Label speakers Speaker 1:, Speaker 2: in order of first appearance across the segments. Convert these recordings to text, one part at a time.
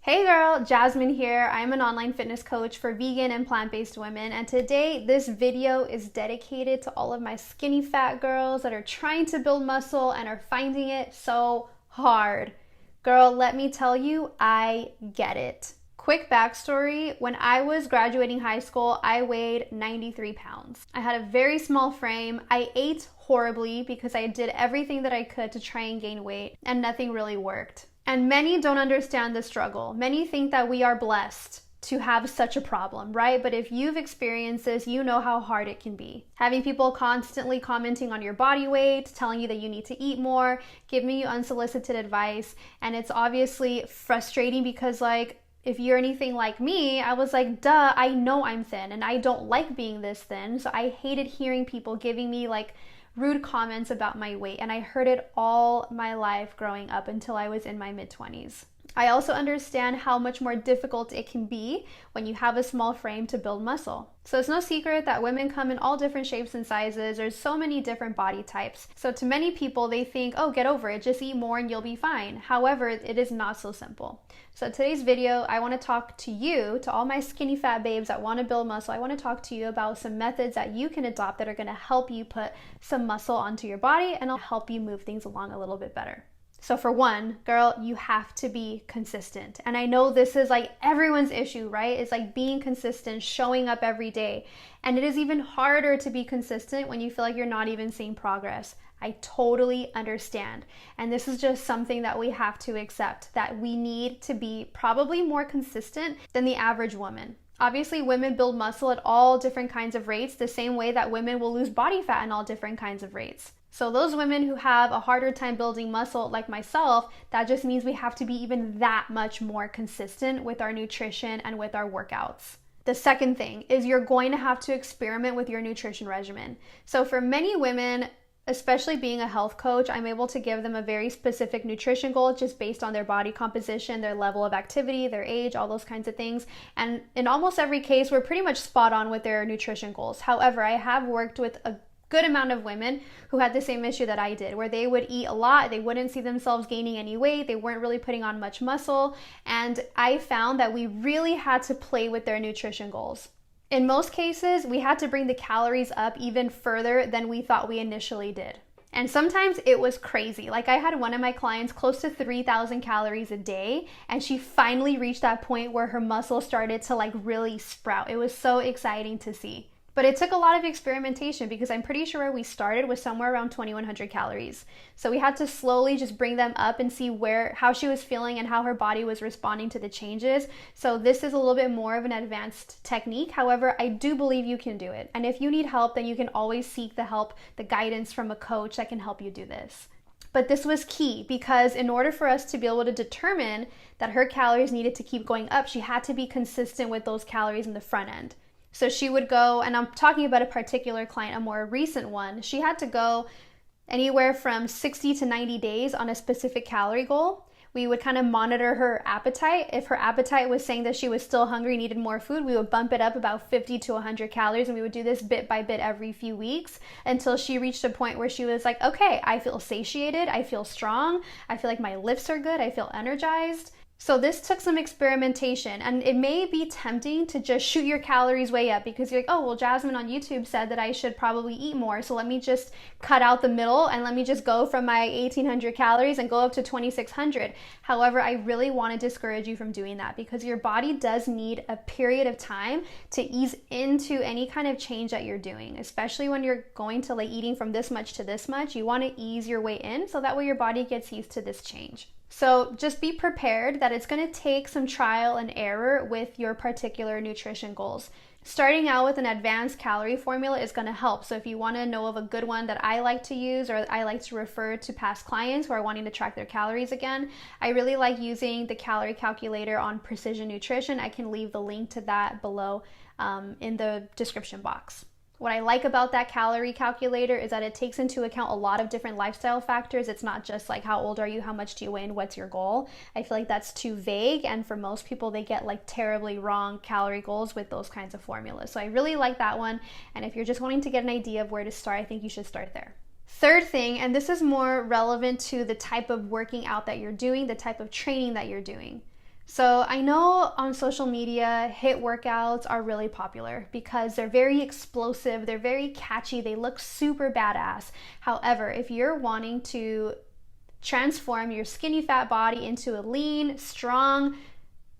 Speaker 1: Hey girl, Jazmin here. I'm an online fitness coach for vegan and plant-based women, and today this video is dedicated to all of my skinny fat girls that are trying to build muscle and are finding it so hard. Girl, let me tell you, I get it. Quick backstory, when I was graduating high school, I weighed 93 pounds. I had a very small frame. I ate horribly because I did everything that I could to try and gain weight, and nothing really worked. And many don't understand the struggle. Many think that we are blessed to have such a problem, right? But if you've experienced this, you know how hard it can be. Having people constantly commenting on your body weight, telling you that you need to eat more, giving you unsolicited advice. And it's obviously frustrating because, like, if you're anything like me, I was like, duh, I know I'm thin and I don't like being this thin. So I hated hearing people giving me like rude comments about my weight, and I heard it all my life growing up until I was in my mid-20s. I also understand how much more difficult it can be when you have a small frame to build muscle. So it's no secret that women come in all different shapes and sizes. There's so many different body types. So to many people, they think, oh, get over it, just eat more and you'll be fine. However, it is not so simple. So today's video, I want to talk to you, to all my skinny fat babes that want to build muscle. I want to talk to you about some methods that you can adopt that are going to help you put some muscle onto your body and will help you move things along a little bit better. So for one, girl, you have to be consistent. And I know this is like everyone's issue, right? It's like being consistent, showing up every day. And it is even harder to be consistent when you feel like you're not even seeing progress. I totally understand. And this is just something that we have to accept, that we need to be probably more consistent than the average woman. Obviously, women build muscle at all different kinds of rates, the same way that women will lose body fat in all different kinds of rates. So those women who have a harder time building muscle like myself, that just means we have to be even that much more consistent with our nutrition and with our workouts. The second thing is you're going to have to experiment with your nutrition regimen. So for many women, especially being a health coach, I'm able to give them a very specific nutrition goal just based on their body composition, their level of activity, their age, all those kinds of things. And in almost every case, we're pretty much spot on with their nutrition goals. However, I have worked with a good amount of women who had the same issue that I did, where they would eat a lot, they wouldn't see themselves gaining any weight, they weren't really putting on much muscle, and I found that we really had to play with their nutrition goals. In most cases, we had to bring the calories up even further than we thought we initially did. And sometimes it was crazy. Like I had one of my clients close to 3,000 calories a day, and she finally reached that point where her muscle started to like really sprout. It was so exciting to see. But it took a lot of experimentation because I'm pretty sure where we started was somewhere around 2,100 calories. So we had to slowly just bring them up and see how she was feeling and how her body was responding to the changes. So this is a little bit more of an advanced technique. However, I do believe you can do it. And if you need help, then you can always seek the help, the guidance from a coach that can help you do this. But this was key because in order for us to be able to determine that her calories needed to keep going up, she had to be consistent with those calories in the front end. So she would go, and I'm talking about a particular client, a more recent one, she had to go anywhere from 60 to 90 days on a specific calorie goal. We would kind of monitor her appetite. If her appetite was saying that she was still hungry, needed more food, we would bump it up about 50 to 100 calories, and we would do this bit by bit every few weeks until she reached a point where she was like, okay, I feel satiated, I feel strong, I feel like my lifts are good, I feel energized. So this took some experimentation, and it may be tempting to just shoot your calories way up because you're like, oh, well, Jazmin on YouTube said that I should probably eat more. So let me just cut out the middle and let me just go from my 1,800 calories and go up to 2,600. However, I really want to discourage you from doing that because your body does need a period of time to ease into any kind of change that you're doing, especially when you're going to like eating from this much to this much. You want to ease your way in so that way your body gets used to this change. So just be prepared that it's going to take some trial and error with your particular nutrition goals. Starting out with an advanced calorie formula is going to help. So if you want to know of a good one that I like to use or I like to refer to past clients who are wanting to track their calories again, I really like using the calorie calculator on Precision Nutrition. I can leave the link to that below in the description box. What I like about that calorie calculator is that it takes into account a lot of different lifestyle factors. It's not just like how old are you, how much do you weigh, and what's your goal. I feel like that's too vague, and for most people they get like terribly wrong calorie goals with those kinds of formulas. So I really like that one, and if you're just wanting to get an idea of where to start, I think you should start there. Third thing, and this is more relevant to the type of working out that you're doing, the type of training that you're doing. So I know on social media, HIIT workouts are really popular because they're very explosive, they're very catchy, they look super badass. However, if you're wanting to transform your skinny fat body into a lean, strong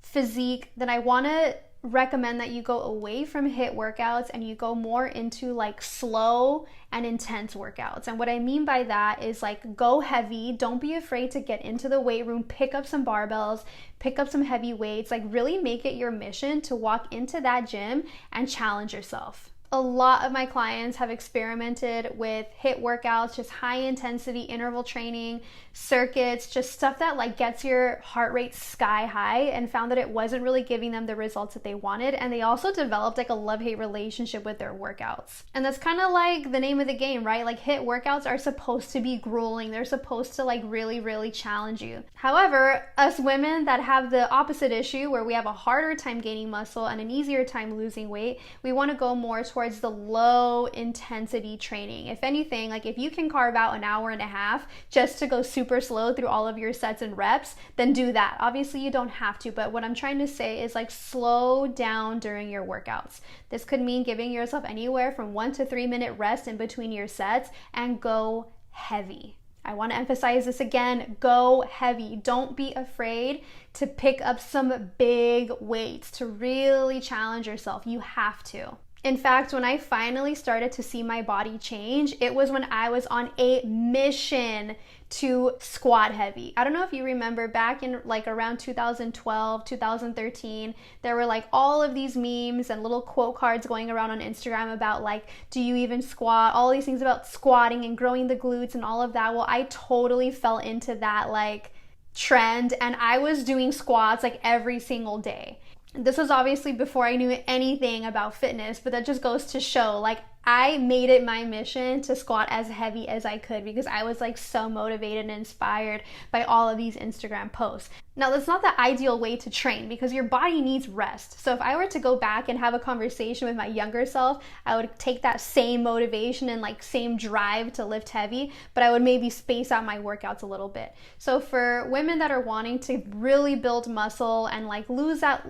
Speaker 1: physique, then I want to recommend that you go away from HIIT workouts and you go more into like slow and intense workouts. And what I mean by that is like go heavy. Don't be afraid to get into the weight room, pick up some barbells, pick up some heavy weights, like really make it your mission to walk into that gym and challenge yourself. A lot of my clients have experimented with HIIT workouts, just high intensity interval training, circuits, just stuff that like gets your heart rate sky high, and found that it wasn't really giving them the results that they wanted. And they also developed like a love-hate relationship with their workouts. And that's kind of like the name of the game, right? Like HIIT workouts are supposed to be grueling. They're supposed to like really, really challenge you. However, us women that have the opposite issue where we have a harder time gaining muscle and an easier time losing weight, we want to go more towards the low intensity training. If anything, like if you can carve out an hour and a half just to go super slow through all of your sets and reps, then do that. Obviously you don't have to, but what I'm trying to say is like slow down during your workouts. This could mean giving yourself anywhere from 1 to 3 minute rest in between your sets and go heavy. I want to emphasize this again, go heavy. Don't be afraid to pick up some big weights to really challenge yourself. You have to. In fact, when I finally started to see my body change, it was when I was on a mission to squat heavy. I don't know if you remember back in like around 2012, 2013, there were like all of these memes and little quote cards going around on Instagram about like, do you even squat? All these things about squatting and growing the glutes and all of that. Well, I totally fell into that like trend, and I was doing squats like every single day. This was obviously before I knew anything about fitness, but that just goes to show like I made it my mission to squat as heavy as I could because I was like so motivated and inspired by all of these Instagram posts. Now, that's not the ideal way to train because your body needs rest. So if I were to go back and have a conversation with my younger self, I would take that same motivation and like same drive to lift heavy, but I would maybe space out my workouts a little bit. So for women that are wanting to really build muscle and like lose that,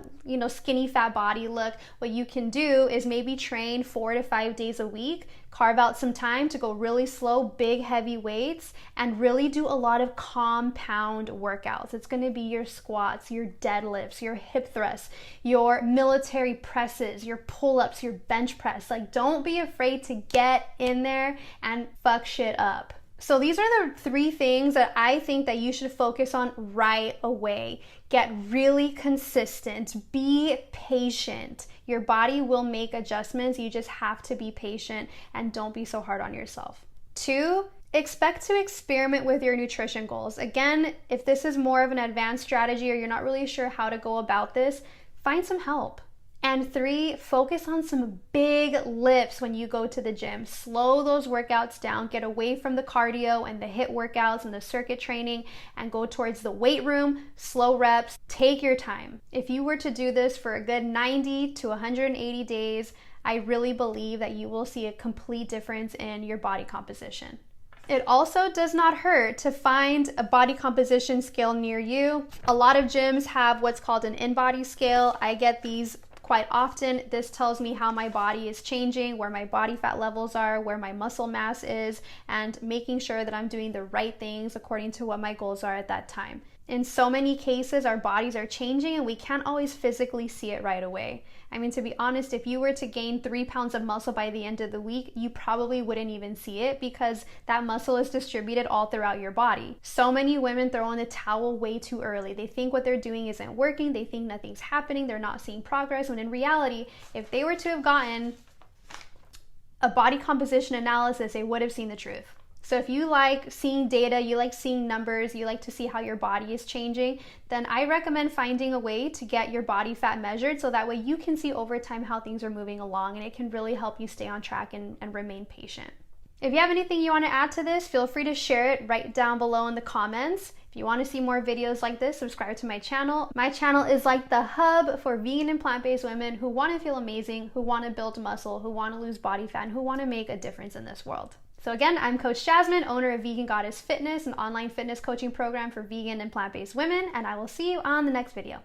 Speaker 1: skinny fat body look, what you can do is maybe train 4 to 5 days a week, carve out some time to go really slow, big, heavy weights, and really do a lot of compound workouts. It's going to be your squats, your deadlifts, your hip thrusts, your military presses, your pull-ups, your bench press. Like, don't be afraid to get in there and fuck shit up. So these are the 3 things that I think that you should focus on right away. Get really consistent. Be patient. Your body will make adjustments. You just have to be patient and don't be so hard on yourself. 2, expect to experiment with your nutrition goals. Again, if this is more of an advanced strategy or you're not really sure how to go about this, find some help. And 3, focus on some big lifts when you go to the gym. Slow those workouts down. Get away from the cardio and the HIIT workouts and the circuit training and go towards the weight room, slow reps. Take your time. If you were to do this for a good 90 to 180 days, I really believe that you will see a complete difference in your body composition. It also does not hurt to find a body composition scale near you. A lot of gyms have what's called an InBody scale. I get these quite often. This tells me how my body is changing, where my body fat levels are, where my muscle mass is, and making sure that I'm doing the right things according to what my goals are at that time. In so many cases, our bodies are changing and we can't always physically see it right away. I mean, to be honest, if you were to gain 3 pounds of muscle by the end of the week, you probably wouldn't even see it because that muscle is distributed all throughout your body. So many women throw in the towel way too early. They think what they're doing isn't working. They think nothing's happening. They're not seeing progress. When in reality, if they were to have gotten a body composition analysis, they would have seen the truth. So if you like seeing data, you like seeing numbers, you like to see how your body is changing, then I recommend finding a way to get your body fat measured so that way you can see over time how things are moving along, and it can really help you stay on track and remain patient. If you have anything you want to add to this, feel free to share it right down below in the comments. If you want to see more videos like this, subscribe to my channel. My channel is like the hub for vegan and plant-based women who want to feel amazing, who want to build muscle, who want to lose body fat, and who want to make a difference in this world. So again, I'm Coach Jazmin, owner of Vegan Goddess Fitness, an online fitness coaching program for vegan and plant-based women, and I will see you on the next video.